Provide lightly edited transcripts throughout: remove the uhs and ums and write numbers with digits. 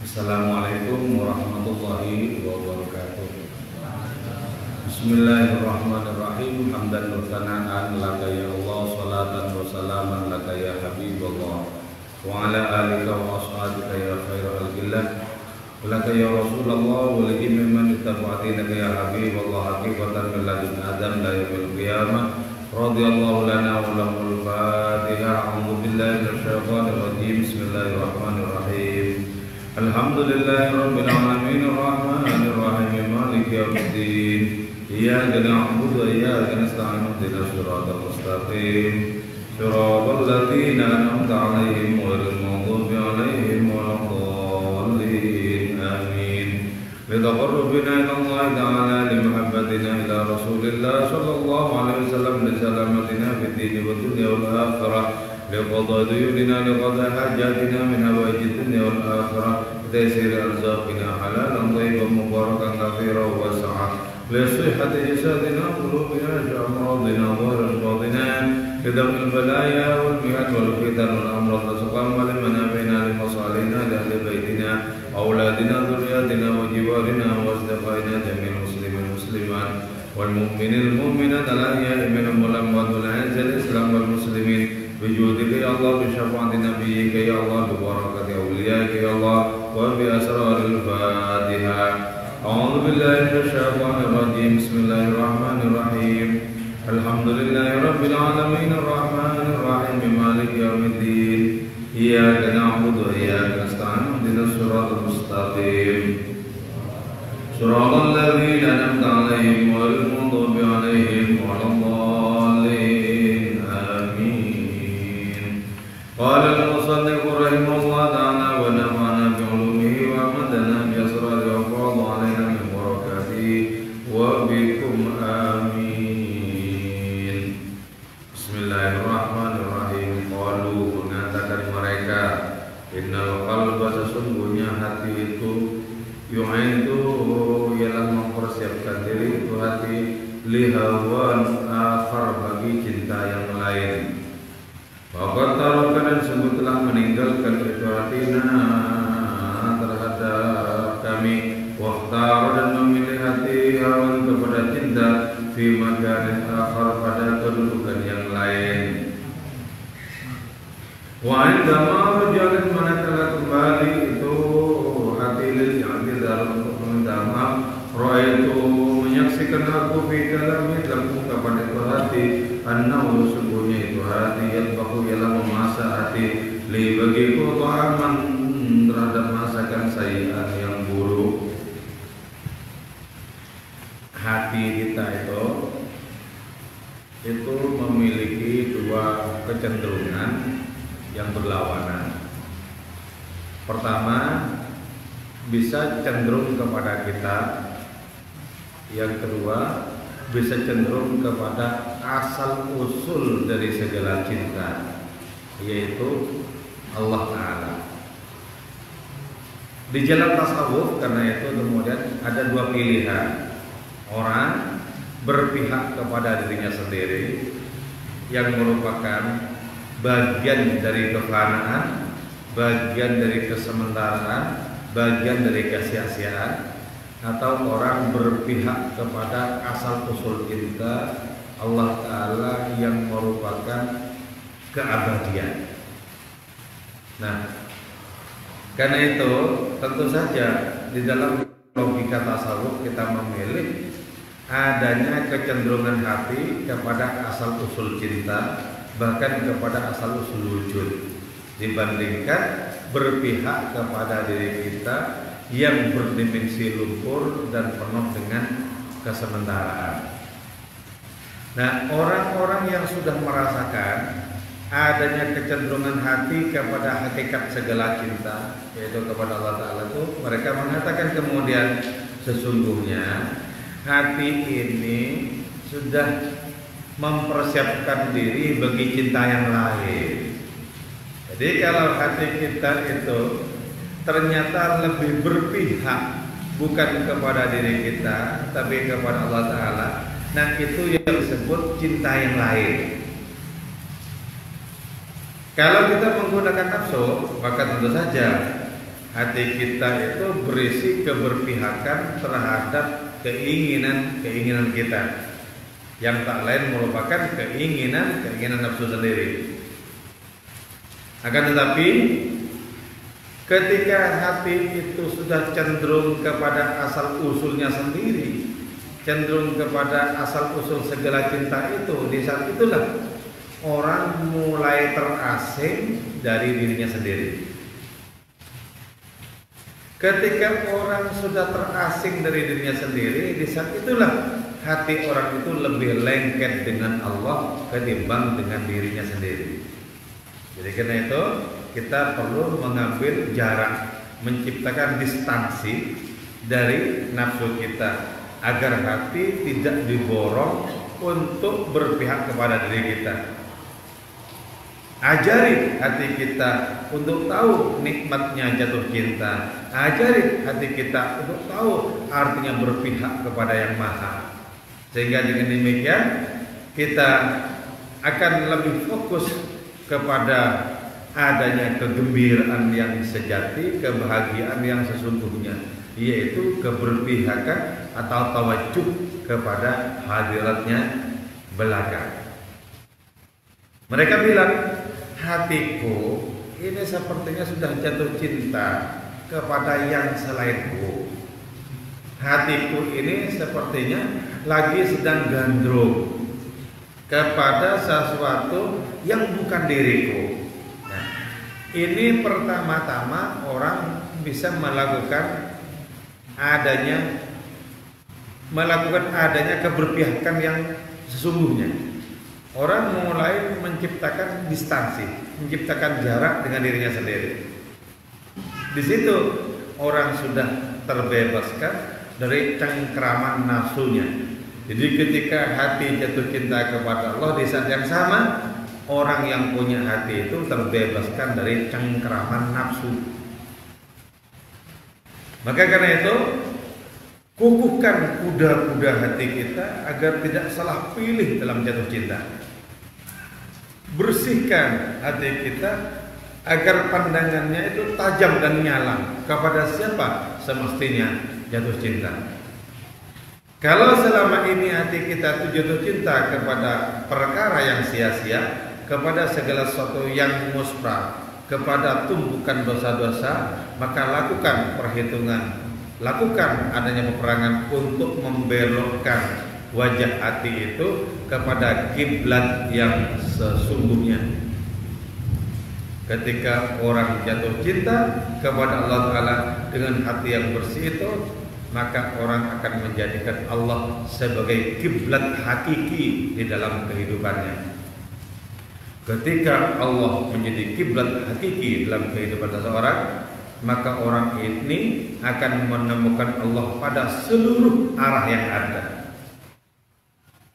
Assalamualaikum warahmatullahi wabarakatuh. Bismillahirrahmanirrahim. Hamdan wa tsana'an laka ya Allah, salatan wa salaman laka ya Habibullah, wa ala alika wa ashabika ya khairal khalqillah, wa laka ya Rasulullah, wa li mimman ittaba'atinaka ya Habibullah, haqiqatan min ladun adam la yaumil qiyamah. Radhiyallahu lana wa lahul Fatihah. A'udzu billahi minasyaitonir rajim. Bismillahirrahmanirrahim. Alhamdulillahi rabbil alamin arrahmanir rahim maliki yaumiddin. Iyyaka na'budu wa iyyaka nasta'in ihdinas siratal mustaqim siratal ladzina an'amta 'alaihim ghairil maghdubi 'alaihim waladdallin. Amin. Bitaqarrubina ila Allah ta'ala li muhabbatina ila Rasulillah sallallahu alaihi wasallam li salamatina fid din wa dunya wal akhirah. لقضاء ديوننا لقضاء حاجاتنا من هوائج الدنيا والآخرة بتيسير أرزاقنا حلالا طيبا مباركا كثيرا واسعا لصحة جسدنا وقلوبنا أمراضنا ظاهرا باطنا لدفع البلايا والمحن والفتن والأمراض والسقام ولمنافعنا لمصالحنا لأهل بيتنا أولادنا ذرياتنا وجوارنا وأصدقائنا جميع المسلمين والمسلمات والمؤمنين المؤمنات الأحياء منهم والأموات والأعز الإسلام والمسلمين بجودك يا الله بشفاعة نبيك يا الله ببركة أوليائك يا الله وبأسرار الفاتحة. أعوذ بالله من الشيطان الرجيم. بسم الله الرحمن الرحيم. الحمد لله رب العالمين الرحمن الرحيم مالك يوم الدين. إياك نعبد وإياك نستعين اهدنا الصراط المستقيم صراط الذين أنعمت عليهم غير المغضوب عليهم ولا الضالين. قال المصنف رحمه الله تعالى ونفعنا بعلومه وأمدنا بأسراره وأفاض علينا من بركاته وبكم آمين. Bismillahirrahmanirrahim. Qalu, mengatakan mereka, innal qalba, sesungguhnya hati itu, yu'aidu, ialah mempersiapkan diri itu hati, lihawan akhar, bagi cinta yang lain. Waqad taraka, dan sungguh telah meninggalkan itu hatinya terhadap kami, waqtara, dan memilih hati hawan kepada cinta, fi makanin akhar, pada kedudukan yang lain. Wa indama rajalat, manakala kembali itu hati lil i'tidar, untuk meminta maaf, ra'aitu, menyaksikan aku fi kalami, dalam ungkapan itu hati, annahu, sungguhnya itu hati, yatbahu, ialah memasak hati, li, bagiku, ta'aman, terhadap masakan sayi'an yang buruk. Hati kita itu memiliki dua kecenderungan yang berlawanan. Pertama, bisa cenderung kepada kita. Yang kedua, bisa cenderung kepada asal usul dari segala cinta, yaitu Allah Ta'ala. Di jalan tasawuf, karena itu kemudian ada dua pilihan. Orang berpihak kepada dirinya sendiri, yang merupakan bagian dari kefanaan, bagian dari kesementaraan, bagian dari kesia-siaan, atau orang berpihak kepada asal usul cinta Allah Ta'ala yang merupakan keabadian. Nah, karena itu tentu saja di dalam logika tasawuf kita memilih adanya kecenderungan hati kepada asal usul cinta, bahkan kepada asal usul wujud, dibandingkan berpihak kepada diri kita yang berdimensi lumpur dan penuh dengan kesementaraan. Nah, orang-orang yang sudah merasakan adanya kecenderungan hati kepada hakikat segala cinta, yaitu kepada Allah Ta'ala, itu mereka mengatakan kemudian, sesungguhnya hati ini sudah mempersiapkan diri bagi cinta yang lain. Jadi kalau hati kita itu ternyata lebih berpihak bukan kepada diri kita, tapi kepada Allah Ta'ala, nah itu yang disebut cinta yang lain. Kalau kita menggunakan nafsu, maka tentu saja hati kita itu berisi keberpihakan terhadap keinginan kita, yang tak lain merupakan keinginan nafsu sendiri. Akan tetapi ketika hati itu sudah cenderung kepada asal usulnya sendiri, cenderung kepada asal usul segala cinta itu, di saat itulah orang mulai terasing dari dirinya sendiri. Ketika orang sudah terasing dari dirinya sendiri, di saat itulah hati orang itu lebih lengket dengan Allah ketimbang dengan dirinya sendiri. Jadi karena itu kita perlu mengambil jarak, menciptakan distansi dari nafsu kita agar hati tidak diborong untuk berpihak kepada diri kita. Ajari hati kita untuk tahu nikmatnya jatuh cinta. Ajari hati kita untuk tahu artinya berpihak kepada Yang Maha. Sehingga dengan demikian kita akan lebih fokus kepada adanya kegembiraan yang sejati, kebahagiaan yang sesungguhnya, yaitu keberpihakan atau tawajuh kepada hadiratnya belaka. Mereka bilang, hatiku ini sepertinya sudah jatuh cinta kepada yang selainku. Hatiku ini sepertinya lagi sedang gandrung kepada sesuatu yang bukan diriku. Nah, ini pertama-tama orang bisa melakukan adanya keberpihakan yang sesungguhnya. Orang mulai menciptakan distansi, menciptakan jarak dengan dirinya sendiri. Di situ orang sudah terbebaskan dari cengkeraman nafsunya. Jadi ketika hati jatuh cinta kepada Allah, di saat yang sama orang yang punya hati itu terbebaskan dari cengkeraman nafsu. Maka karena itu, kukuhkan kuda-kuda hati kita agar tidak salah pilih dalam jatuh cinta. Bersihkan hati kita agar pandangannya itu tajam dan nyala kepada siapa semestinya jatuh cinta. Kalau selama ini hati kita itu jatuh cinta kepada perkara yang sia-sia, kepada segala sesuatu yang musra, kepada tumpukan dosa-dosa, maka lakukan perhitungan, lakukan adanya peperangan untuk membelokkan wajah hati itu kepada kiblat yang sesungguhnya. Ketika orang jatuh cinta kepada Allah Ta'ala dengan hati yang bersih itu, maka orang akan menjadikan Allah sebagai kiblat hakiki di dalam kehidupannya. Ketika Allah menjadi kiblat hakiki dalam kehidupan seseorang, maka orang ini akan menemukan Allah pada seluruh arah yang ada.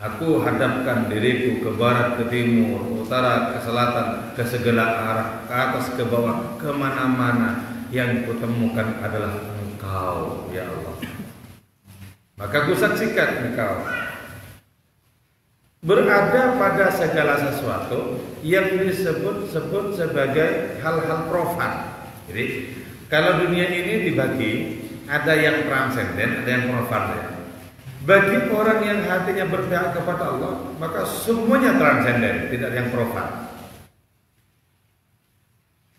Aku hadapkan diriku ke barat, ke timur, ke utara, ke selatan, ke segala arah, ke atas, ke bawah, kemana-mana. Yang kutemukan adalah Engkau, ya Allah. Maka kusaksikan Engkau berada pada segala sesuatu yang disebut-sebut sebagai hal-hal profan. Jadi kalau dunia ini dibagi, ada yang transenden, ada yang profan. Bagi orang yang hatinya berpihak kepada Allah, maka semuanya transenden, tidak ada yang profan.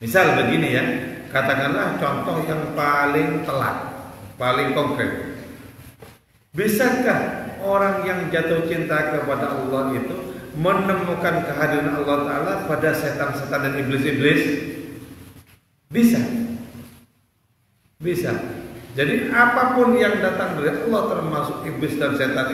Misal begini ya, katakanlah contoh yang paling telak, paling konkret. Bisakah orang yang jatuh cinta kepada Allah itu menemukan kehadiran Allah Ta'ala pada setan-setan dan iblis-iblis? Bisa. Bisa. Jadi apapun yang datang dari Allah, termasuk iblis dan setan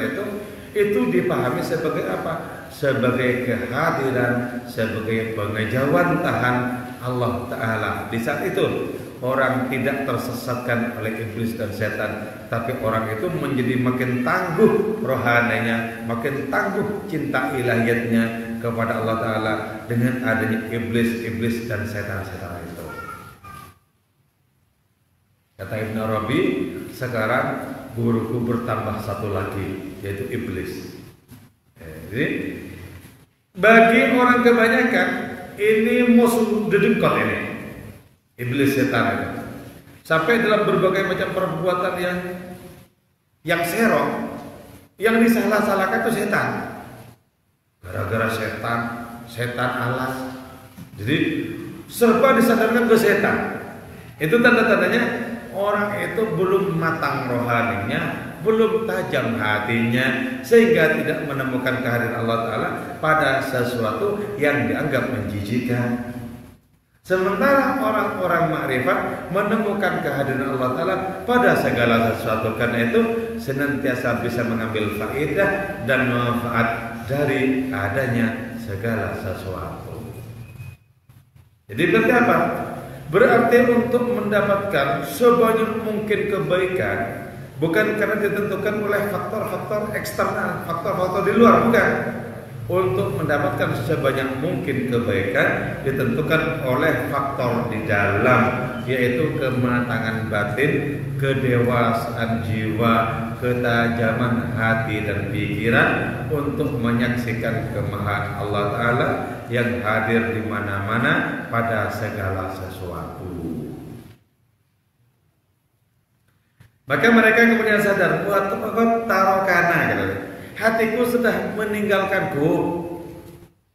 itu dipahami sebagai apa? Sebagai kehadiran, sebagai pengejawantahan Allah Ta'ala. Di saat itu orang tidak tersesatkan oleh iblis dan setan, tapi orang itu menjadi makin tangguh rohaninya, makin tangguh cinta ilahiyatnya kepada Allah Ta'ala dengan adanya iblis-iblis dan setan-setan itu. Kata Ibn Arabi, sekarang guruku bertambah satu lagi, yaitu iblis. Jadi bagi orang kebanyakan ini musuh dedengkot ini, iblis setan itu. Sampai dalam berbagai macam perbuatan yang serong, yang disalah-salahkan itu setan. Gara-gara setan alas. Jadi serba disadarkan ke setan. Itu tanda-tandanya orang itu belum matang rohaninya, belum tajam hatinya, sehingga tidak menemukan kehadiran Allah Ta'ala pada sesuatu yang dianggap menjijikkan. Sementara orang-orang makrifat menemukan kehadiran Allah Ta'ala pada segala sesuatu, karena itu senantiasa bisa mengambil faedah dan manfaat dari adanya segala sesuatu. Jadi berarti apa? Berarti untuk mendapatkan sebanyak mungkin kebaikan bukan karena ditentukan oleh faktor-faktor eksternal, faktor-faktor di luar, bukan. Untuk mendapatkan sebanyak mungkin kebaikan ditentukan oleh faktor di dalam, yaitu kematangan batin, kedewasaan jiwa, ketajaman hati dan pikiran untuk menyaksikan kemahaan Allah Ta'ala yang hadir di mana-mana pada segala sesuatu. Maka mereka kemudian sadar, tarokana, gitu. Hatiku sudah meninggalkanku.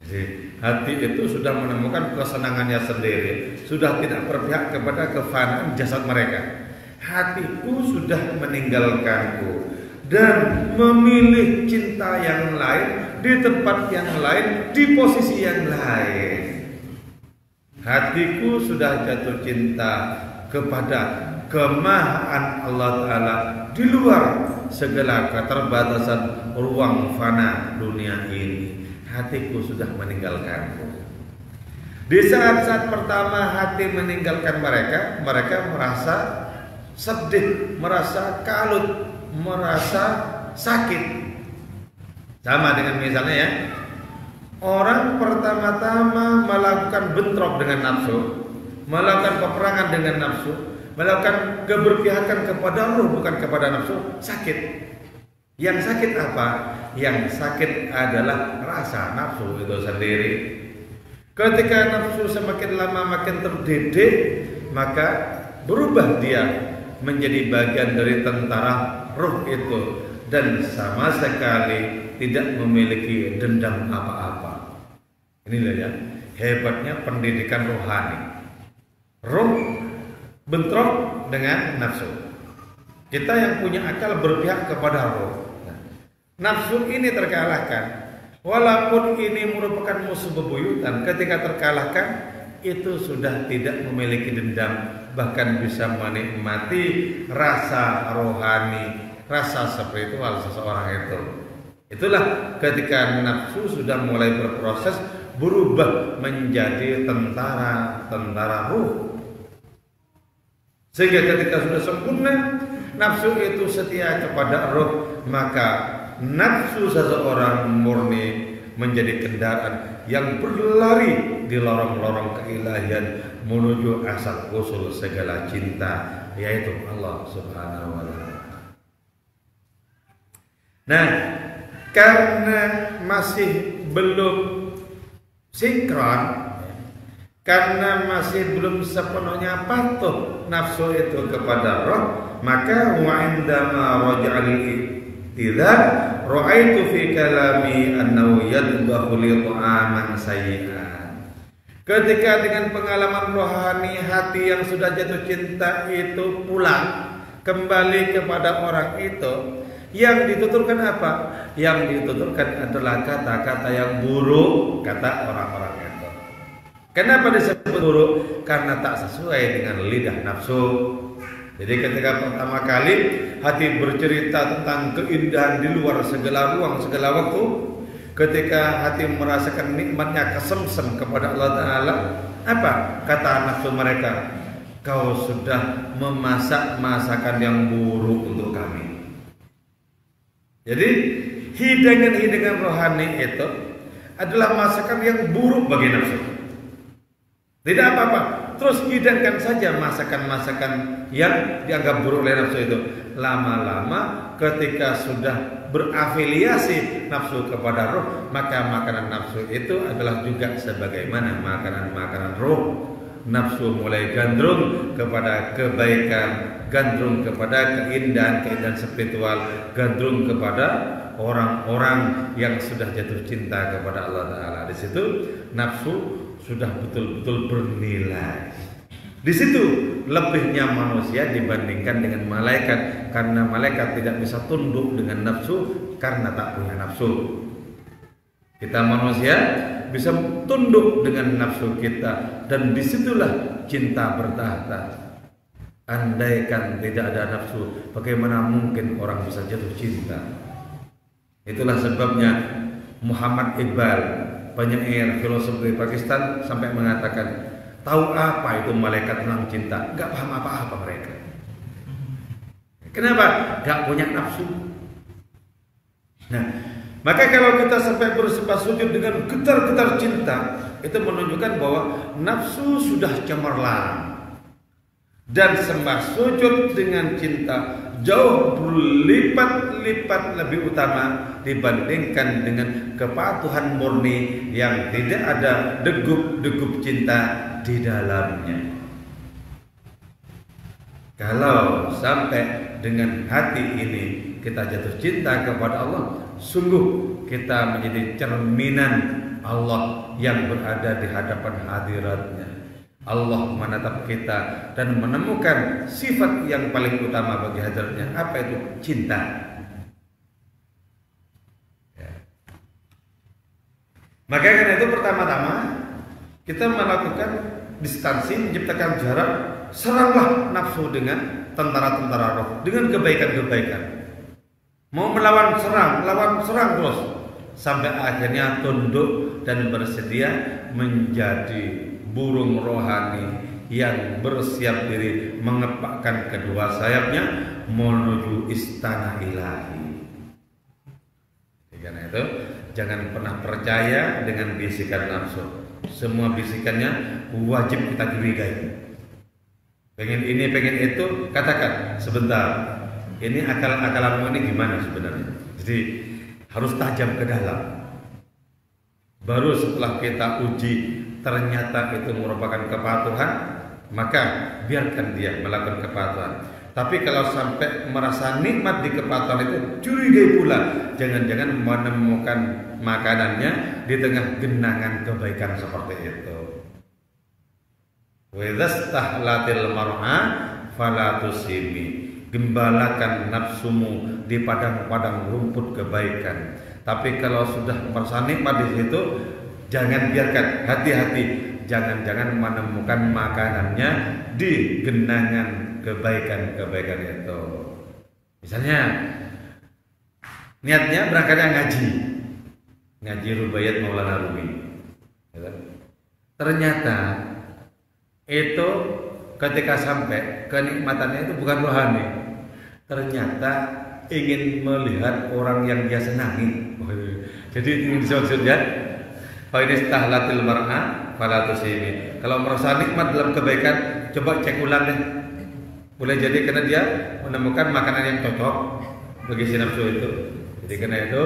Jadi, hati itu sudah menemukan kesenangannya sendiri, sudah tidak berpihak kepada kefanaan jasad mereka. Hatiku sudah meninggalkanku dan memilih cinta yang lain di tempat yang lain, di posisi yang lain. Hatiku sudah jatuh cinta kepada kemahaan Allah Ta'ala di luar segala keterbatasan ruang fana dunia ini. Hatiku sudah meninggalkanku. Di saat-saat pertama hati meninggalkan mereka merasa sedih, merasa kalut, merasa sakit. Sama dengan misalnya ya, orang pertama-tama melakukan bentrok dengan nafsu, melakukan peperangan dengan nafsu, melakukan keberpihakan kepada ruh bukan kepada nafsu, sakit. Yang sakit apa? Yang sakit adalah rasa nafsu itu sendiri. Ketika nafsu semakin lama makin terdidik, maka berubah dia menjadi bagian dari tentara ruh itu dan sama sekali tidak memiliki dendam apa-apa. Inilah ya hebatnya pendidikan rohani. Ruh bentrok dengan nafsu. Kita yang punya akal berpihak kepada roh. Nafsu ini terkalahkan. Walaupun ini merupakan musuh bebuyutan, ketika terkalahkan itu sudah tidak memiliki dendam, bahkan bisa menikmati rasa rohani, rasa spiritual seseorang itu. Itulah ketika nafsu sudah mulai berproses berubah menjadi tentara ruh. Sehingga ketika sudah sempurna nafsu itu setia kepada roh, maka nafsu seseorang murni menjadi kendaraan yang berlari di lorong-lorong keilahian menuju asal usul segala cinta, yaitu Allah Subhanahu wa Ta'ala. Nah, karena masih belum sinkron, karena masih belum sepenuhnya patuh nafsu itu kepada roh, maka wa indama raja'al idza ra'aitu fi kalami annahu yadbahu li ta'aman sayyi'an. Ketika dengan pengalaman rohani hati yang sudah jatuh cinta itu pulang kembali kepada orang itu, yang dituturkan apa? Yang dituturkan adalah kata-kata yang buruk, kata orang-orang itu. Kenapa disebut buruk? Karena tak sesuai dengan lidah nafsu. Jadi ketika pertama kali hati bercerita tentang keindahan di luar segala ruang, segala waktu, ketika hati merasakan nikmatnya kesemsem kepada Allah Ta'ala, apa kata nafsu mereka? Kau sudah memasak masakan yang buruk untuk kami. Jadi hidangan-hidangan rohani itu adalah masakan yang buruk bagi nafsu. Tidak apa-apa, terus hidangkan saja masakan-masakan yang dianggap buruk oleh nafsu itu. Lama-lama ketika sudah berafiliasi nafsu kepada roh, maka makanan nafsu itu adalah juga sebagaimana makanan-makanan roh. nafsu mulai gandrung kepada kebaikan, gandrung kepada keindahan spiritual, gandrung kepada orang-orang yang sudah jatuh cinta kepada Allah Ta'ala. Di situ nafsu sudah betul-betul bernilai. Di situ lebihnya manusia dibandingkan dengan malaikat, karena malaikat tidak bisa tunduk dengan nafsu karena tak punya nafsu. Kita manusia bisa tunduk dengan nafsu kita, dan disitulah cinta bertahta. Andaikan tidak ada nafsu, bagaimana mungkin orang bisa jatuh cinta? Itulah sebabnya Muhammad Iqbal, penyair filosof dari Pakistan, sampai mengatakan, tahu apa itu malaikat tentang cinta? Gak paham apa-apa mereka. Kenapa? Gak punya nafsu. Nah, maka kalau kita sampai bersembah sujud dengan getar-getar cinta, itu menunjukkan bahwa nafsu sudah cemerlang. Dan sembah sujud dengan cinta jauh berlipat-lipat lebih utama dibandingkan dengan kepatuhan murni yang tidak ada degup-degup cinta di dalamnya. Kalau sampai dengan hati ini kita jatuh cinta kepada Allah, sungguh kita menjadi cerminan Allah yang berada di hadapan hadiratnya. Allah menatap kita dan menemukan sifat yang paling utama bagi hadiratnya. Apa itu? Cinta. Ya. Maka karena itu pertama-tama kita melakukan distansi, menciptakan jarak. Seranglah nafsu dengan tentara-tentara roh, dengan kebaikan-kebaikan. Mau melawan serang, lawan serang terus, sampai akhirnya tunduk dan bersedia menjadi burung rohani yang bersiap diri mengepakkan kedua sayapnya menuju istana ilahi. Karena itu jangan pernah percaya dengan bisikan nafsu. Semua bisikannya wajib kita curigai. Pengen ini, pengen itu, katakan sebentar. Ini akal-akalanmu ini gimana sebenarnya? Jadi harus tajam ke dalam. Baru setelah kita uji ternyata itu merupakan kepatuhan, maka biarkan dia melakukan kepatuhan. Tapi kalau sampai merasa nikmat di kepatuhan itu, curigai pula, jangan-jangan menemukan makanannya di tengah genangan kebaikan seperti itu. Wedhastahlatil mar'a fala tusimi. Gembalakan nafsumu di padang-padang rumput kebaikan. Tapi kalau sudah merasa nikmat di situ, jangan biarkan, hati-hati, jangan-jangan menemukan makanannya di genangan kebaikan-kebaikan itu. Misalnya niatnya berangkatnya ngaji Rubaiyat Maulana Rumi. Ternyata itu ketika sampai kenikmatannya itu bukan rohani. Ternyata ingin melihat orang yang dia senangi. Jadi ini maksudnya, Fa'istahlatil mar'a fala tusimi. Kalau merasa nikmat dalam kebaikan, coba cek ulang deh. Boleh jadi karena dia menemukan makanan yang cocok bagi si nafsu itu. Jadi karena itu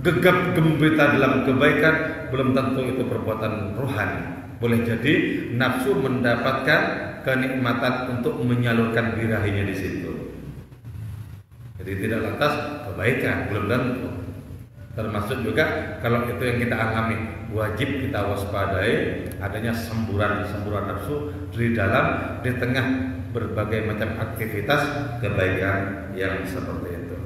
gegap gembira dalam kebaikan belum tentu itu perbuatan rohani. Boleh jadi nafsu mendapatkan kenikmatan untuk menyalurkan birahinya di situ. Jadi tidak lantas kebaikan, belum tentu. Termasuk juga kalau itu yang kita alami, wajib kita waspadai adanya semburan nafsu di dalam, di tengah berbagai macam aktivitas kebaikan yang seperti itu.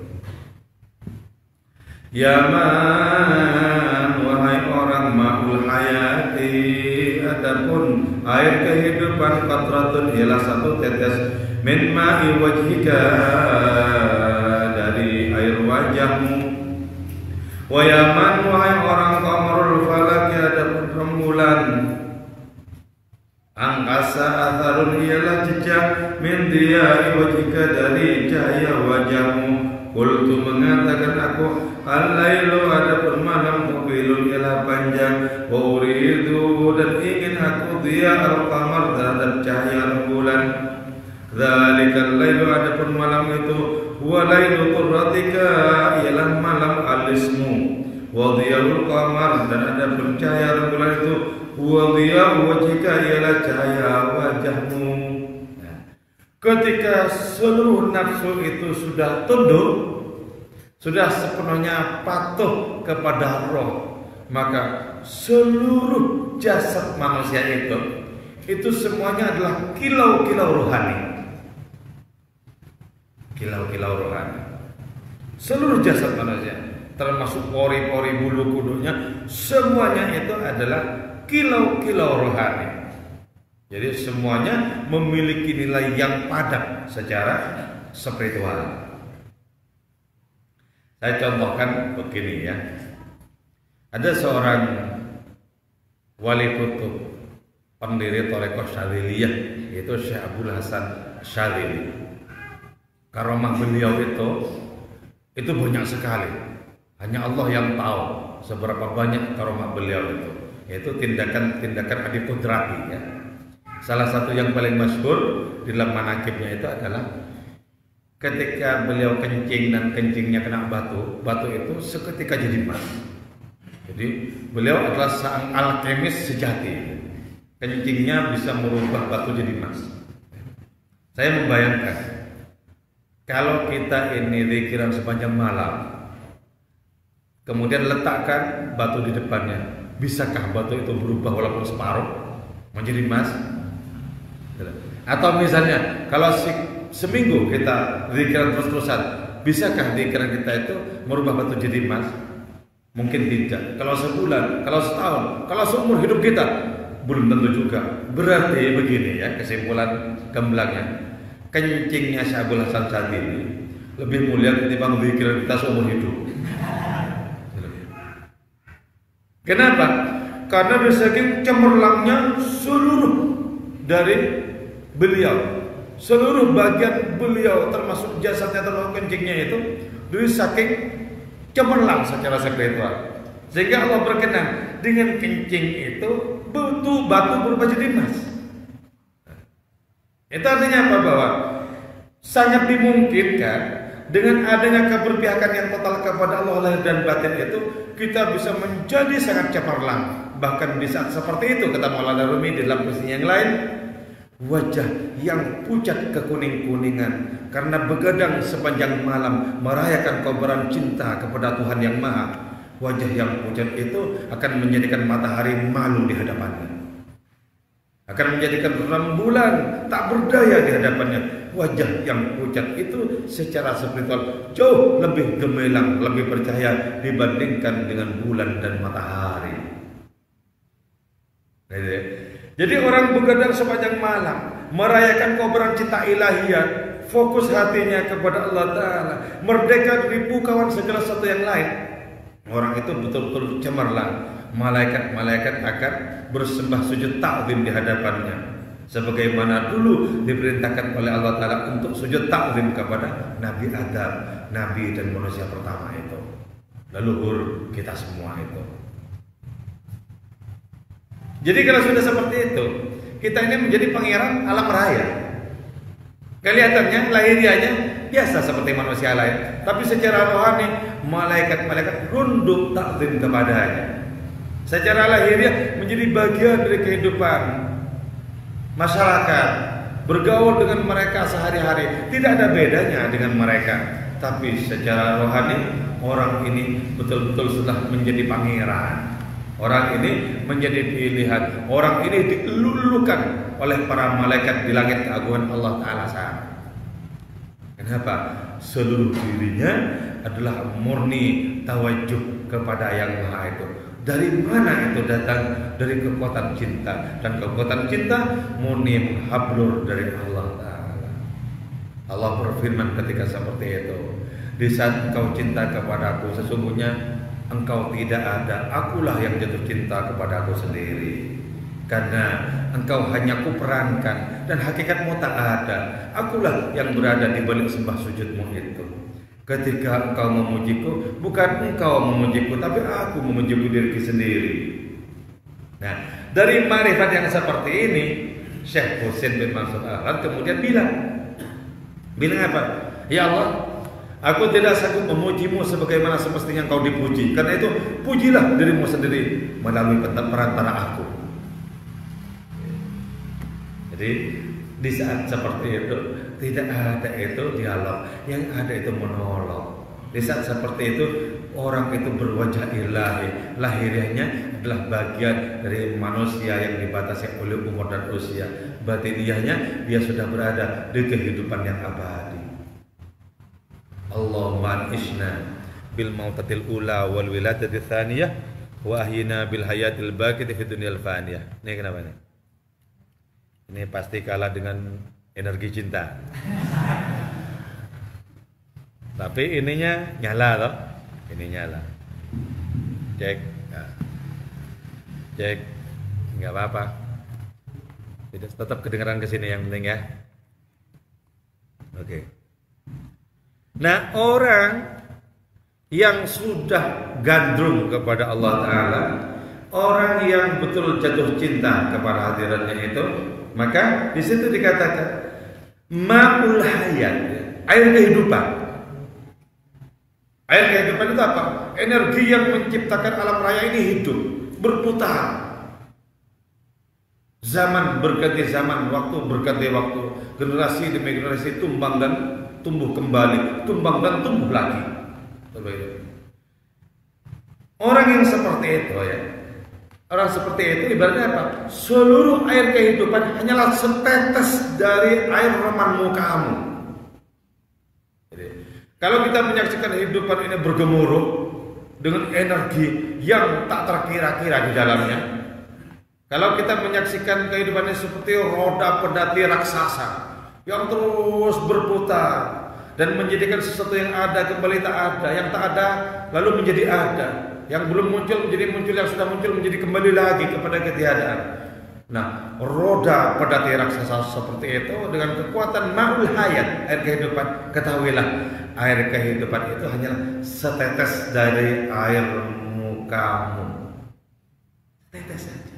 Ya man, wahai orang ma'ul hayati, adapun air kehidupan qatratun ialah satu tetes min ma'i wajhika, dari air wajahmu. Wa yaman, wahai orang qamarul falak, adapun rembulan angkasa, atharun ialah jejak min diya'i wajhika, dari cahaya wajahmu. Qultu, mengatakan aku, al-lailu, adapun malam, tubilun ialah panjang, wa uridu, dan ingin aku diya al-qamar, terhadap cahaya rembulan. Dzalikal lailu, adapun malam itu, wa lailu qurratika, ialah malam alismu, wa diya'ul qamar, dan adapun cahaya rembulan itu huwa dhiya'u wajhika, ialah cahaya wajahmu. Nah, ketika seluruh nafsu itu sudah tunduk, sudah sepenuhnya patuh kepada roh, maka seluruh jasad manusia itu semuanya adalah kilau-kilau rohani. Kilau-kilau rohani. Seluruh jasad manusia, termasuk pori-pori bulu kuduknya, semuanya itu adalah kilau-kilau rohani. Jadi semuanya memiliki nilai yang padat secara spiritual. Saya contohkan begini ya. Ada seorang wali kutub, pendiri Thariqah Syadziliyah, yaitu Syekh Abdul Hasan Syadzili. Karomah beliau itu banyak sekali. Hanya Allah yang tahu seberapa banyak karomah beliau itu. Yaitu tindakan-tindakan adi kudrati ya. Salah satu yang paling masyhur di dalam manaqibnya itu adalah ketika beliau kencing dan kencingnya kena batu itu seketika jadi emas. Jadi beliau adalah sang alkemis sejati. Kencingnya bisa merubah batu jadi emas. Saya membayangkan kalau kita ini zikran sepanjang malam, kemudian letakkan batu di depannya, bisakah batu itu berubah walaupun separuh menjadi emas? Atau misalnya kalau seminggu kita zikran terus-terusan, bisakah zikran kita itu merubah batu jadi emas? Mungkin tidak. Kalau sebulan, kalau setahun, kalau seumur hidup kita, belum tentu juga. Berarti begini ya, kesimpulan gemblangnya, kencingnya Syekh Abdul Hasan Syadzili lebih mulia ketimbang zikran kita seumur hidup. Kenapa? Karena saking cemerlangnya seluruh dari beliau, seluruh bagian beliau termasuk jasadnya, termasuk kencingnya itu dari saking cemerlang secara spiritual, sehingga Allah berkenan dengan kencing itu batu berubah jadi emas. Itu artinya apa? Bahwa sangat dimungkinkan dengan adanya keberpihakan yang total kepada Allah lahir dan batin itu, kita bisa menjadi sangat cemerlang. Bahkan di saat seperti itu, kata Maulana Rumi di dalam puisinya yang lain, wajah yang pucat kekuning-kuningan karena begadang sepanjang malam merayakan kobaran cinta kepada Tuhan yang Maha. Wajah yang pucat itu akan menjadikan matahari malu di hadapannya, akan menjadikan rembulan tak berdaya di hadapannya. Wajah yang pucat itu secara spiritual jauh lebih gemilang, lebih bercahaya dibandingkan dengan bulan dan matahari. Jadi orang begadang sepanjang malam merayakan kobaran cinta ilahiyah, fokus hatinya kepada Allah Ta'ala, merdeka dari pukauan segala sesuatu yang lain. Orang itu betul-betul cemerlang. Malaikat-malaikat akan bersembah sujud ta'zim di hadapannya, sebagaimana dulu diperintahkan oleh Allah Ta'ala untuk sujud ta'zim kepada Nabi Adam, Nabi dan manusia pertama itu, leluhur kita semua itu. Jadi kalau sudah seperti itu, kita ini menjadi pangeran alam raya. Kelihatannya lahiriahnya biasa seperti manusia lain, tapi secara rohani malaikat-malaikat runduk takzim kepadanya. Secara lahiriah menjadi bagian dari kehidupan masyarakat, bergaul dengan mereka sehari-hari, tidak ada bedanya dengan mereka. Tapi secara rohani orang ini betul-betul sudah menjadi pangeran. Orang ini menjadi pilihan. Orang ini dilulukan oleh para malaikat di langit keagungan Allah Ta'ala sana. Kenapa? Seluruh dirinya adalah murni tawajuh kepada yang Maha itu. Dari mana itu datang? Dari kekuatan cinta. Dan kekuatan cinta murni menghablur dari Allah Ta'ala. Allah berfirman ketika seperti itu, di saat engkau cinta kepadaku, sesungguhnya engkau tidak ada, akulah yang jatuh cinta kepada aku sendiri. Karena engkau hanya kuperankan dan hakikatmu tak ada, akulah yang berada di balik sembah sujudmu itu. Ketika engkau memujiku, bukan engkau memujiku, tapi aku memuji diriku sendiri. Nah, dari marifat yang seperti ini, Syekh Husain bin Mansur Al-Harith kemudian bilang apa? Ya Allah, aku tidak sanggup memujimu sebagaimana semestinya engkau dipuji. Karena itu pujilah dirimu sendiri melalui perantara aku. Jadi di saat seperti itu tidak ada itu dialog, yang ada itu monolog. Di saat seperti itu orang itu berwajah ilahi, lahiriahnya adalah bagian dari manusia yang dibatasi oleh umur dan usia. Batiniahnya dia sudah berada di kehidupan yang abadi. Allahumma anishna bil mautatil ula wal wiladati tsaniyah wa ahyina bil hayatil baqiyati fid dunyal faniyah. Ini kenapa nih? Ini pasti kalah dengan energi cinta. Tapi ininya nyala loh. Ini nyala. Cek. Nah. Cek. Enggak apa-apa. Tidak, tetap kedengaran ke sini yang penting ya. Oke. Nah, orang yang sudah gandrung kepada Allah Ta'ala, orang yang betul jatuh cinta kepada hadiratnya itu, maka di situ dikatakan ma'ul hayat, air kehidupan. Air kehidupan itu apa? Energi yang menciptakan alam raya ini hidup, berputar. Zaman berganti zaman, waktu berganti waktu, generasi demi generasi tumbang dan tumbuh kembali, tumbang dan tumbuh lagi. Orang yang seperti itu ya, orang seperti itu ibaratnya apa? Seluruh air kehidupan hanyalah setetes dari air reman mukamu. Jadi, kalau kita menyaksikan kehidupan ini bergemuruh dengan energi yang tak terkira-kira di dalamnya, kalau kita menyaksikan kehidupan ini seperti roda pedati raksasa yang terus berputar dan menjadikan sesuatu yang ada kembali tak ada, yang tak ada lalu menjadi ada, yang belum muncul menjadi muncul, yang sudah muncul menjadi kembali lagi kepada ketiadaan. Nah, roda pedati raksasa seperti itu dengan kekuatan ma'ul hayat, air kehidupan, ketahuilah air kehidupan itu hanyalah setetes dari air mukamu. Tetes saja.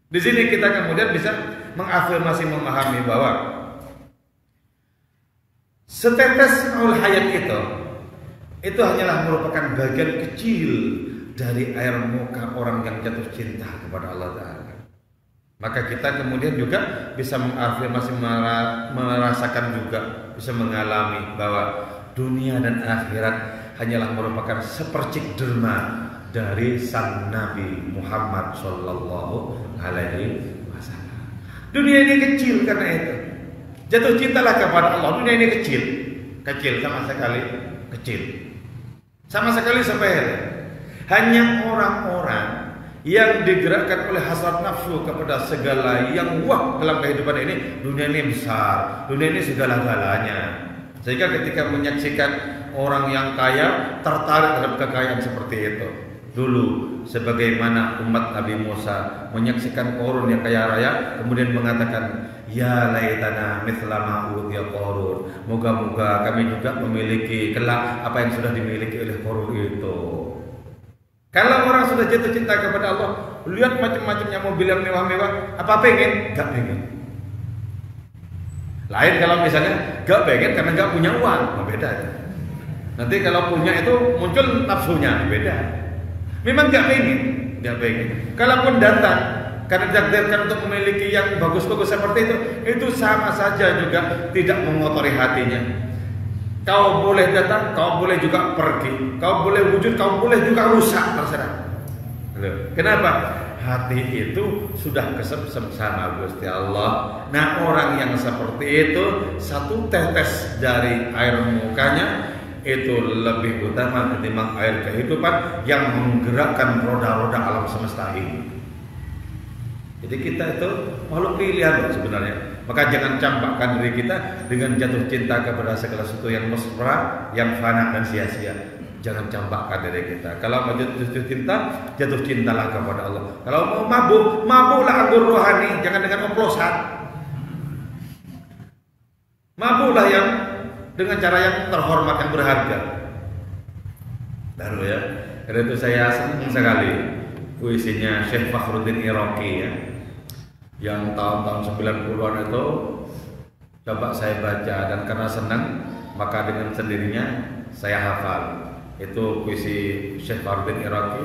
Di sini kita kemudian bisa mengafirmasi, memahami bahwa setetes ma'ul hayat itu hanyalah merupakan bagian kecil dari air muka orang yang jatuh cinta kepada Allah Ta'ala. Maka kita kemudian juga bisa mengafirmasi, merasakan juga, bisa mengalami bahwa dunia dan akhirat hanyalah merupakan sepercik derma dari sang Nabi Muhammad Sallallahu Alaihi Wasallam. Dunia ini kecil karena itu. Jatuh cintalah kepada Allah. Dunia ini kecil, kecil sama sekali, kecil, sama sekali sepele. Hanya orang-orang yang digerakkan oleh hasrat nafsu kepada segala yang wah dalam kehidupan ini. Dunia ini besar, dunia ini segala-galanya. Sehingga ketika menyaksikan orang yang kaya tertarik terhadap kekayaan seperti itu. Dulu sebagaimana umat Nabi Musa menyaksikan Qarun yang kaya raya, kemudian mengatakan, ya laitana mithla ma utiya Qarun. Moga-moga kami juga memiliki kelak apa yang sudah dimiliki oleh Qarun itu. Kalau orang sudah jatuh cinta kepada Allah, lihat macam-macamnya mobil yang mewah-mewah, apa pengen? Gak pengen. Lain kalau misalnya gak pengen karena gak punya uang, beda. Nanti kalau punya itu muncul nafsunya, beda. Memang gak pengen, gak pengen. Kalaupun datang karena ditakdirkan untuk memiliki yang bagus-bagus seperti itu sama saja juga tidak mengotori hatinya. Kau boleh datang, kau boleh juga pergi, kau boleh wujud, kau boleh juga rusak, terserah. Kenapa? Hati itu sudah kesem-sem sama Gusti Allah. Nah, orang yang seperti itu, satu tetes dari air mukanya itu lebih utama ketimbang air kehidupan yang menggerakkan roda-roda alam semesta ini. Jadi kita itu makhluk pilihan sebenarnya. Maka jangan campakkan diri kita dengan jatuh cinta kepada segala sesuatu yang mesra, yang fana dan sia-sia. Jangan campakkan diri kita. Kalau mau jatuh cinta, jatuh cintalah kepada Allah. Kalau mau mabuk, mabuklah anggur rohani, jangan dengan oplosan. Mabuklah yang dengan cara yang terhormat, yang berharga. Baru ya. Karena itu saya senang sekali puisinya Syekh Fakhruddin Iraqi ya. Yang tahun-tahun 90-an itu coba saya baca, dan karena senang maka dengan sendirinya saya hafal. Itu puisi Syekh Fakhruddin Iraqi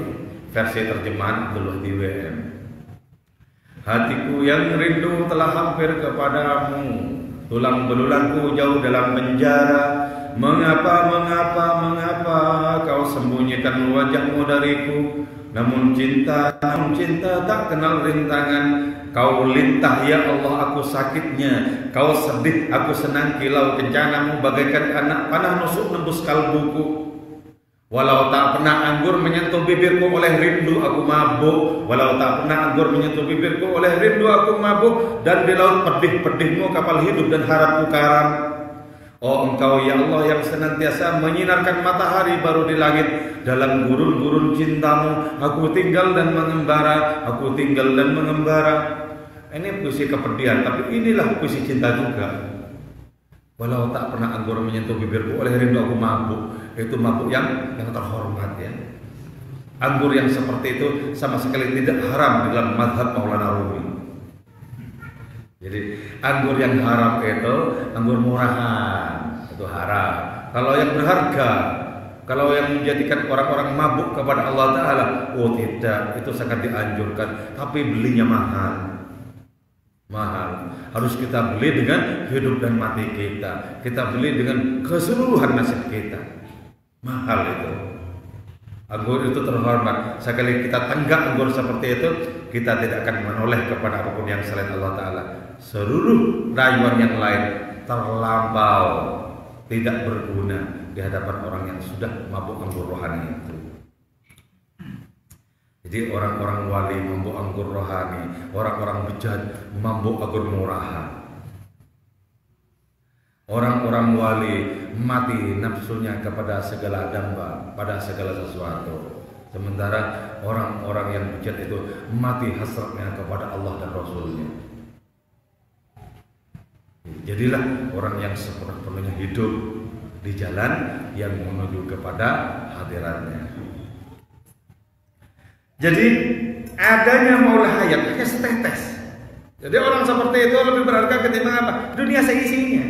versi terjemahan Abdullah di WM. Hatiku yang rindu telah hampir kepadamu, tulang belulangku jauh dalam penjara. Mengapa kau sembunyikan wajahmu dariku? Namun cinta tak kenal rintangan. Kau lintah ya Allah, aku sakitnya. Kau sedih, aku senang. Kilau kencanamu bagaikan anak panah nusuk nembus kalbuku. Walau tak pernah anggur menyentuh bibirku, oleh rindu aku mabuk. Walau tak pernah anggur menyentuh bibirku, oleh rindu aku mabuk. Dan di laut pedih-pedihmu kapal hidup dan harapku karam. Oh engkau ya Allah yang senantiasa menyinarkan matahari baru di langit. Dalam gurun-gurun cintamu aku tinggal dan mengembara. Aku tinggal dan mengembara. Ini puisi kepedihan, tapi inilah puisi cinta juga. Walau tak pernah anggur menyentuh bibirku, oleh rindu aku mabuk. Itu mabuk yang terhormat ya. Anggur yang seperti itu sama sekali tidak haram di dalam mazhab Maulana Rumi. Jadi anggur yang haram itu anggur murahan, itu haram. Kalau yang berharga, kalau yang menjadikan orang-orang mabuk kepada Allah Ta'ala, oh tidak, itu sangat dianjurkan. Tapi belinya mahal. Harus kita beli dengan hidup dan mati kita. Kita beli dengan keseluruhan nasib kita. Mahal itu. Anggur itu terhormat. Sekali kita tenggak anggur seperti itu, kita tidak akan menoleh kepada apapun yang selain Allah Ta'ala. Seluruh rayuan yang lain terlampau, tidak berguna di hadapan orang yang sudah mabuk anggur rohani itu. Jadi orang-orang wali mabuk anggur rohani, orang-orang bejat mabuk anggur murahan. Orang-orang wali mati nafsunya kepada segala damba, pada segala sesuatu. Sementara orang-orang yang bejat itu mati hasratnya kepada Allah dan Rasulnya. Jadilah orang yang sepenuhnya hidup di jalan yang menuju kepada hadiratnya. Jadi adanya maulah hayat hanya setetes. Jadi orang seperti itu lebih berharga ketimbang apa? Dunia seisinya.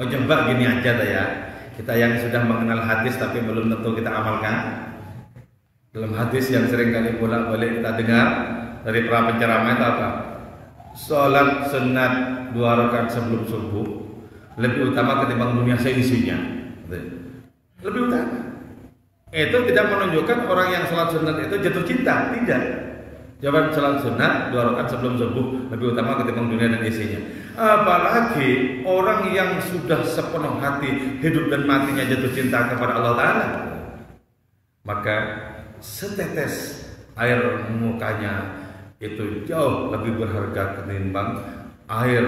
Oh coba gini aja ya. Kita yang sudah mengenal hadis tapi belum tentu kita amalkan. Dalam hadis yang sering kali bolak-balik kita dengar dari para penceramah itu apa? Salat sunat 2 rakaat sebelum subuh lebih utama ketimbang dunia seisinya. Lebih utama. Itu tidak menunjukkan orang yang salat sunat itu jatuh cinta, tidak. Jawaban salat sunat 2 rakaat sebelum subuh lebih utama ketimbang dunia dan isinya. Apalagi orang yang sudah sepenuh hati hidup dan matinya jatuh cinta kepada Allah Ta'ala, maka setetes air mukanya itu jauh lebih berharga ketimbang air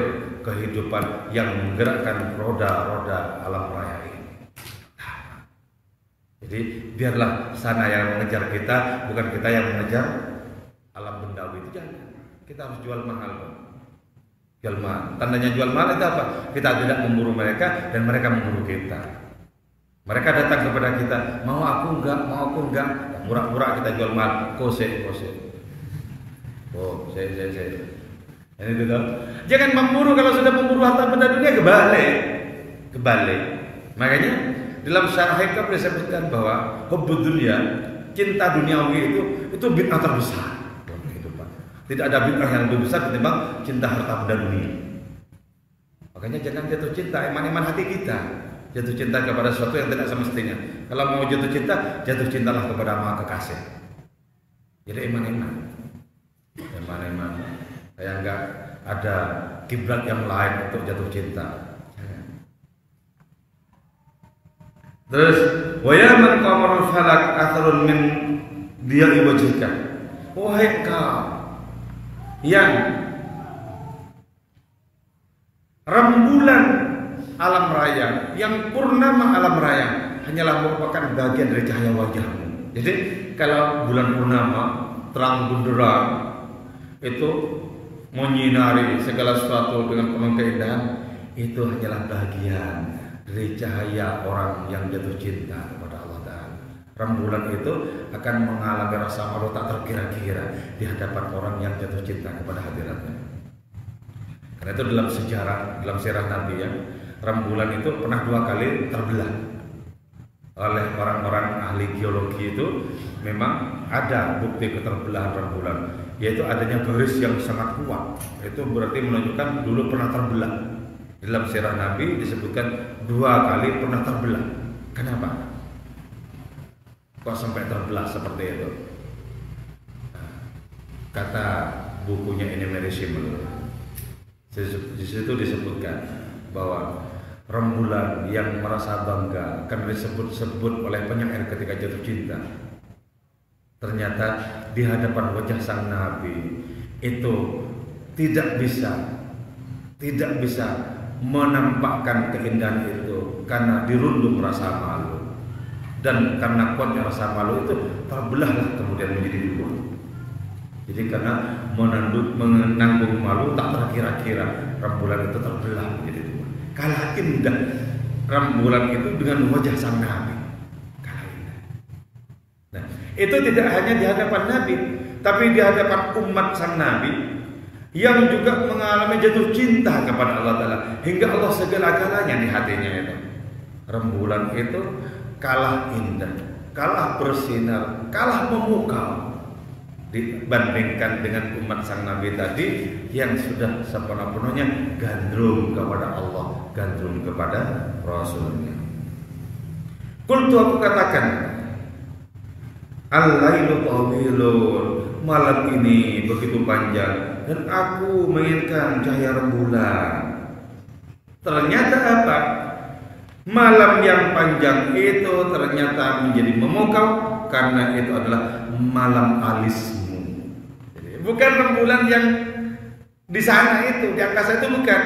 kehidupan yang menggerakkan roda-roda alam raya ini. Jadi biarlah sana yang mengejar kita, bukan kita yang mengejar alam bendawi itu. Jangan. Kita harus jual mahal. Jual mahal. Tandanya jual mahal itu apa? Kita tidak memburu mereka dan mereka memburu kita. Mereka datang kepada kita, mau aku enggak. Murah-murah kita jual mahal. Kose. Oh, saya. Ini itu. Jangan memburu. Kalau sudah memburu harta benda dunia, kebalik. Makanya dalam syarah hikam disebutkan bahwa hubbud dunya, cinta duniawi itu bid'ah terbesar dalam kehidupan. Tidak ada bid'ah yang lebih besar ketimbang cinta harta benda dunia. Makanya jangan jatuh cinta iman-iman hati kita. Jatuh cinta kepada sesuatu yang tidak semestinya. Kalau mau jatuh cintalah kepada Maha Kekasih. Jadi iman-iman. Kayak enggak ada kiblat yang lain untuk jatuh cinta. Terus wa ya man qamarul falak atharun min diya'i wajhika. Wahai engkau yang rembulan alam raya, yang purnama alam raya hanyalah merupakan bagian dari cahaya wajahmu. Jadi kalau bulan purnama terang benderang itu menyinari segala sesuatu dengan penuh keindahan, itu hanyalah bagian dari cahaya orang yang jatuh cinta kepada Allah Ta'ala. Rembulan itu akan mengalami rasa malu tak terkira-kira di hadapan orang yang jatuh cinta kepada hadiratnya. Karena itu dalam sejarah, dalam sirah Nabi ya, rembulan itu pernah 2 kali terbelah oleh orang-orang ahli geologi. Itu memang ada bukti keterbelahan rembulan. yaitu adanya garis yang sangat kuat. Itu berarti menunjukkan dulu pernah terbelah. Dalam sirah Nabi disebutkan 2 kali pernah terbelah. Kenapa? Kok sampai terbelah seperti itu? Kata bukunya Enemeri Simmel, di situ disebutkan bahwa rembulan yang merasa bangga karena disebut-sebut oleh penyair ketika jatuh cinta, ternyata di hadapan wajah sang Nabi itu tidak bisa menampakkan keindahan itu karena dirundung rasa malu, dan karena kuatnya rasa malu itu terbelahlah kemudian menjadi 2. Jadi karena menanggung malu tak terkira-kira rembulan itu terbelah menjadi 2. Kalah indah rembulan itu dengan wajah sang Nabi. Kalah indah. Nah, itu tidak hanya di hadapan Nabi, tapi di hadapan umat sang Nabi yang juga mengalami jatuh cinta kepada Allah Ta'ala, hingga Allah segala-galanya di hatinya itu. Rembulan itu kalah indah, kalah bersinar, kalah memukau dibandingkan dengan umat sang Nabi tadi yang sudah sepenuh-penuhnya gandrung kepada Allah, gandrung kepada Rasulnya. Qultu, aku katakan, al-lailu tawilun, malam ini begitu panjang dan aku menginginkan cahaya rembulan. Ternyata apa? Malam yang panjang itu ternyata menjadi memukau karena itu adalah malam alismu. Jadi, bukan rembulan yang di sana itu, di angkasa itu bukan.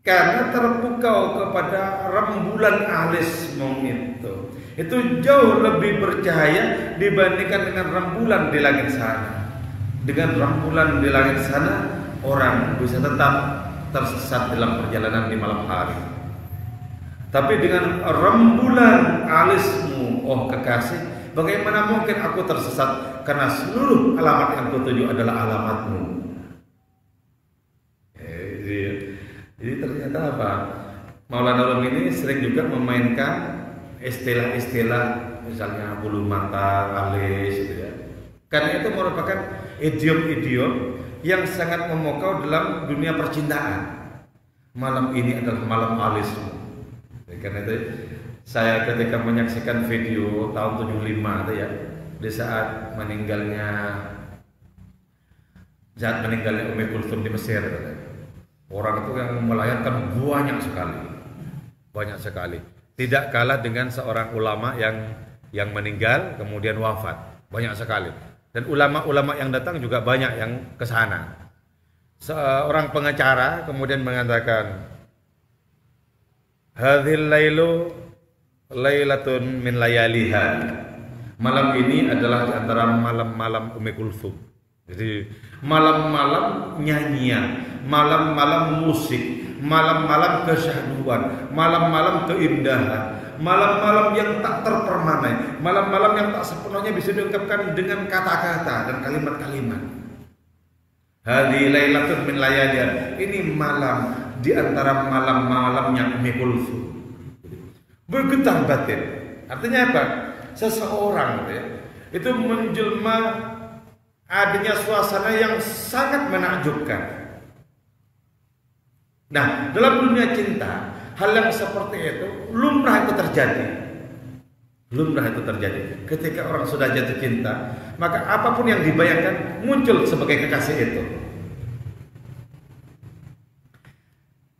Karena terpukau kepada rembulan alismu itu. Itu jauh lebih bercahaya dibandingkan dengan rembulan di langit sana. Dengan rembulan di langit sana, orang bisa tetap tersesat dalam perjalanan di malam hari. Tapi dengan rembulan alismu, oh kekasih, bagaimana mungkin aku tersesat? Karena seluruh alamat yang kutuju adalah alamatmu. Jadi ternyata apa? Maulana Rum ini sering juga memainkan istilah-istilah, misalnya bulu mata, alis, gitu ya. Karena itu merupakan idiom-idiom yang sangat memukau dalam dunia percintaan. Malam ini adalah malam alismu. Karena itu saya ketika menyaksikan video tahun 75 itu ya, di saat meninggalnya Ummi Kulthum di Mesir, orang itu yang melayatkan banyak sekali, tidak kalah dengan seorang ulama yang meninggal kemudian wafat, banyak sekali, dan ulama-ulama yang datang juga banyak yang ke sana. Seorang pengacara kemudian mengatakan, hadhil lailu lailatun min layaliha. Malam ini adalah di antara malam-malam Ummi Kulthum. Jadi malam-malam nyanyian, malam-malam musik, malam-malam kesyahduan, malam-malam keindahan, malam-malam yang tak terpermanai, malam-malam yang tak sepenuhnya bisa diungkapkan dengan kata-kata dan kalimat-kalimat. Hadhi lailatun min layaliha. Ini malam di antara malam-malamnya Ummi Kulthum. Bergetar batin. Artinya apa? Seseorang ya, itu menjelma adanya suasana yang sangat menakjubkan. Nah, dalam dunia cinta, hal yang seperti itu lumrah itu terjadi. Ketika orang sudah jatuh cinta, maka apapun yang dibayangkan muncul sebagai kekasih itu.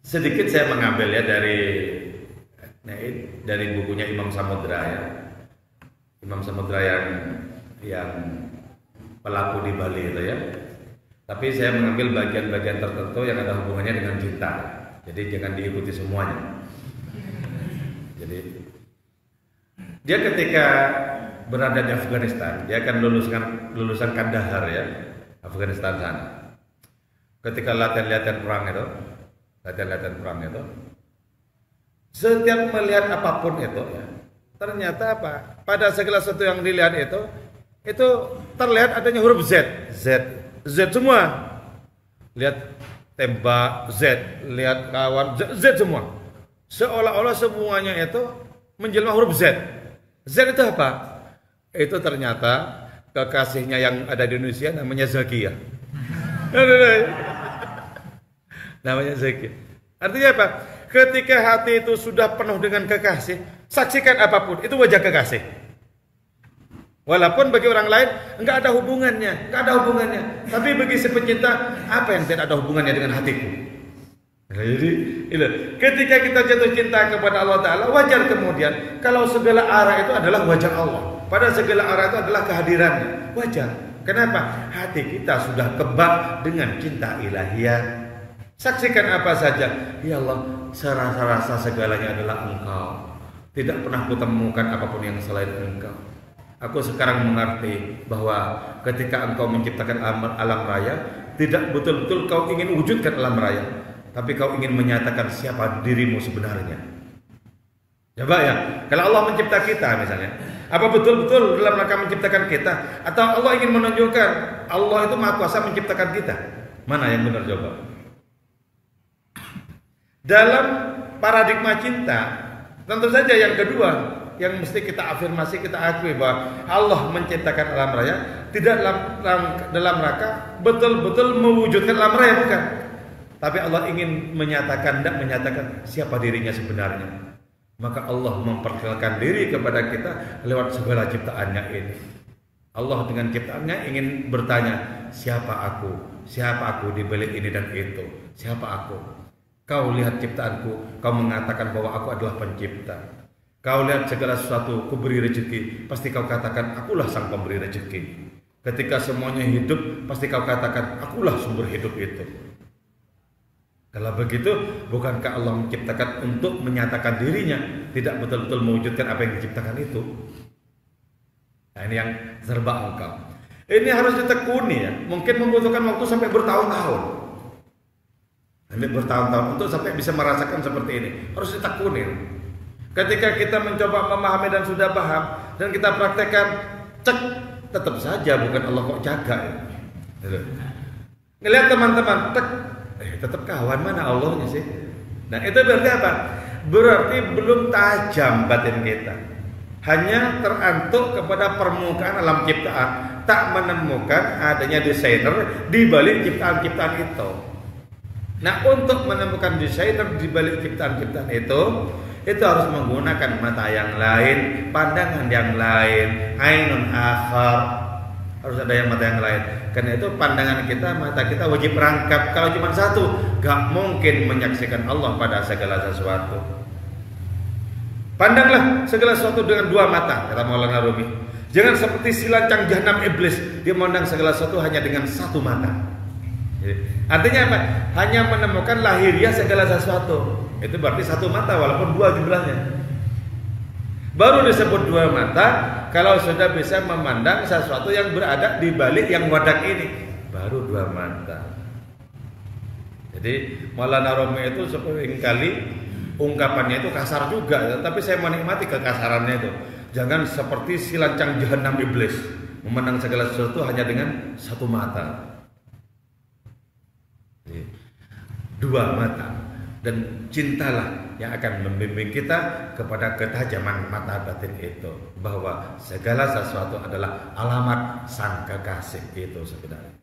Sedikit saya mengambil ya dari bukunya Imam Samudra ya. Imam Samudra yang pelaku di Bali itu ya. Tapi saya mengambil bagian-bagian tertentu yang ada hubungannya dengan cinta. Jadi jangan diikuti semuanya. Jadi dia ketika berada di Afghanistan, dia akan lulusan Kandahar ya, Afghanistan sana. Ketika latihan perang itu, setiap melihat apapun itu ya, ternyata apa? Pada segala sesuatu yang dilihat itu terlihat adanya huruf Z semua. Lihat tembak Z, lihat kawan Z semua. Seolah-olah semuanya itu menjelma huruf Z. Z itu apa? Itu ternyata kekasihnya yang ada di Indonesia namanya Zakia. Namanya Zakia. Artinya apa? Ketika hati itu sudah penuh dengan kekasih, saksikan apapun, itu wajah kekasih. Walaupun bagi orang lain enggak ada hubungannya, Tapi bagi si pencinta, apa yang tidak ada hubungannya dengan hatiku? Jadi, ketika kita jatuh cinta kepada Allah Ta'ala, wajar kemudian kalau segala arah itu adalah wajah Allah. Pada segala arah itu adalah kehadirannya. Wajar. Kenapa? Hati kita sudah kebak dengan cinta ilahiyah. Saksikan apa saja. Ya Allah, serasa-rasa segalanya adalah Engkau. Tidak pernah kutemukan apapun yang selain Engkau. Aku sekarang mengerti bahwa ketika Engkau menciptakan alam raya, tidak betul-betul Kau ingin wujudkan alam raya, tapi Kau ingin menyatakan siapa dirimu sebenarnya. Coba ya, kalau Allah mencipta kita misalnya, apa betul-betul dalam rangka menciptakan kita, atau Allah ingin menunjukkan Allah itu Maha Kuasa menciptakan kita? Mana yang benar coba? Dalam paradigma cinta, tentu saja yang kedua yang mesti kita afirmasi, kita akui bahwa Allah menciptakan alam raya tidak dalam rangka betul-betul mewujudkan alam raya, bukan. Tapi Allah ingin menyatakan siapa dirinya sebenarnya. Maka Allah memperkenalkan diri kepada kita lewat segala ciptaannya ini. Allah dengan ciptaannya ingin bertanya, siapa aku? Siapa aku di balik ini dan itu? Siapa aku? Kau lihat ciptaanku, kau mengatakan bahwa aku adalah pencipta. Kau lihat segala sesuatu, ku beri rezeki, pasti kau katakan akulah sang pemberi rezeki. Ketika semuanya hidup, pasti kau katakan akulah sumber hidup itu. Kalau begitu, bukankah Allah menciptakan untuk menyatakan dirinya, tidak betul-betul mewujudkan apa yang diciptakan itu? Nah, ini yang serba engkau. Ini harus ditekuni ya. Mungkin membutuhkan waktu sampai bertahun-tahun. Untuk sampai bisa merasakan seperti ini. Harus ditekuni. Ketika kita mencoba memahami dan sudah paham, dan kita praktekkan, cek, tetap saja bukan Allah kok jaga ya. Ngelihat teman-teman, tetap kawan, mana Allahnya sih? Nah itu berarti apa? Berarti belum tajam batin kita. Hanya terantuk kepada permukaan alam ciptaan, tak menemukan adanya desainer di balik ciptaan-ciptaan itu. Nah untuk menemukan desainer di balik ciptaan-ciptaan itu harus menggunakan mata yang lain, pandangan yang lain, ainun akhar. Harus ada yang mata yang lain. Karena itu pandangan kita, mata kita wajib rangkap. Kalau cuma satu, gak mungkin menyaksikan Allah pada segala sesuatu. Pandanglah segala sesuatu dengan dua mata, kata Maulana Rumi. Jangan seperti si lancang jahanam iblis, dia memandang segala sesuatu hanya dengan satu mata. Artinya apa? Hanya menemukan lahiriah segala sesuatu. Itu berarti satu mata walaupun dua jumlahnya. Baru disebut dua mata kalau sudah bisa memandang sesuatu yang berada di balik yang wadak ini. Baru dua mata. Jadi Maulana Rumi itu seringkali ungkapannya itu kasar juga, tapi saya menikmati kekasarannya itu. Jangan seperti si lancang jahanam iblis, memandang segala sesuatu hanya dengan satu mata. Dua mata. Dan cintalah yang akan membimbing kita kepada ketajaman mata batin itu, bahwa segala sesuatu adalah alamat sang kekasih itu sebenarnya.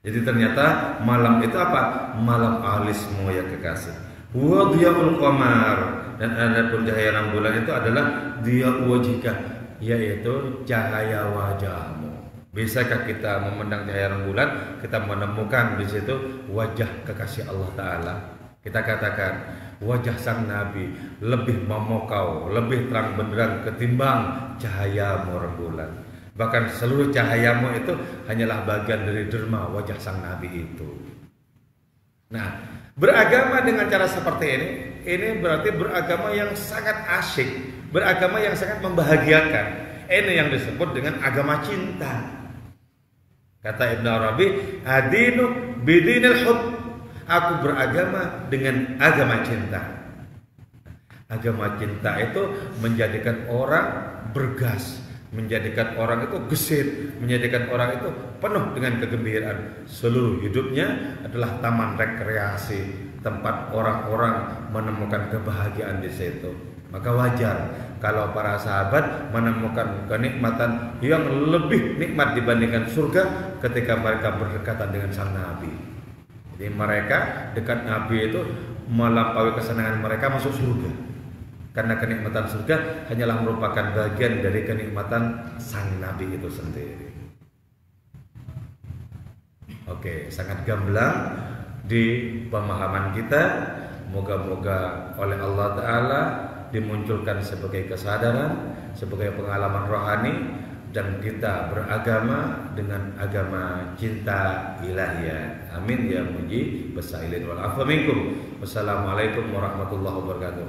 Jadi ternyata malam itu apa? Malam alismu ya kekasih. Wa dhiyaul qamar, dan adapun cahaya rembulan itu adalah dhiya wajhika, yaitu cahaya wajahmu. Bisakah kita memandang cahaya rembulan, kita menemukan di situ wajah kekasih Allah Ta'ala. Kita katakan wajah sang Nabi lebih memokau, lebih terang benderang ketimbang cahayamu rembulan. Bahkan seluruh cahayamu itu hanyalah bagian dari derma wajah sang Nabi itu. Nah, beragama dengan cara seperti ini berarti beragama yang sangat asyik, beragama yang sangat membahagiakan. Ini yang disebut dengan agama cinta. Kata Ibn Arabi, adinu bidinil hub. Aku beragama dengan agama cinta. Agama cinta itu menjadikan orang bergas, menjadikan orang itu gesit, menjadikan orang itu penuh dengan kegembiraan. Seluruh hidupnya adalah taman rekreasi, tempat orang-orang menemukan kebahagiaan di situ. Maka wajar Kalau para sahabat menemukan kenikmatan yang lebih nikmat dibandingkan surga ketika mereka berdekatan dengan sang Nabi. Jadi mereka dekat Nabi itu melampaui kesenangan mereka masuk surga. Karena kenikmatan surga hanyalah merupakan bagian dari kenikmatan sang Nabi itu sendiri. Oke, sangat gamblang di pemahaman kita. Moga-moga oleh Allah Ta'ala dimunculkan sebagai kesadaran, sebagai pengalaman rohani, dan kita beragama dengan agama cinta ilahiyah. Amin ya muji basailin wal afa minkum. Wassalamualaikum warahmatullahi wabarakatuh.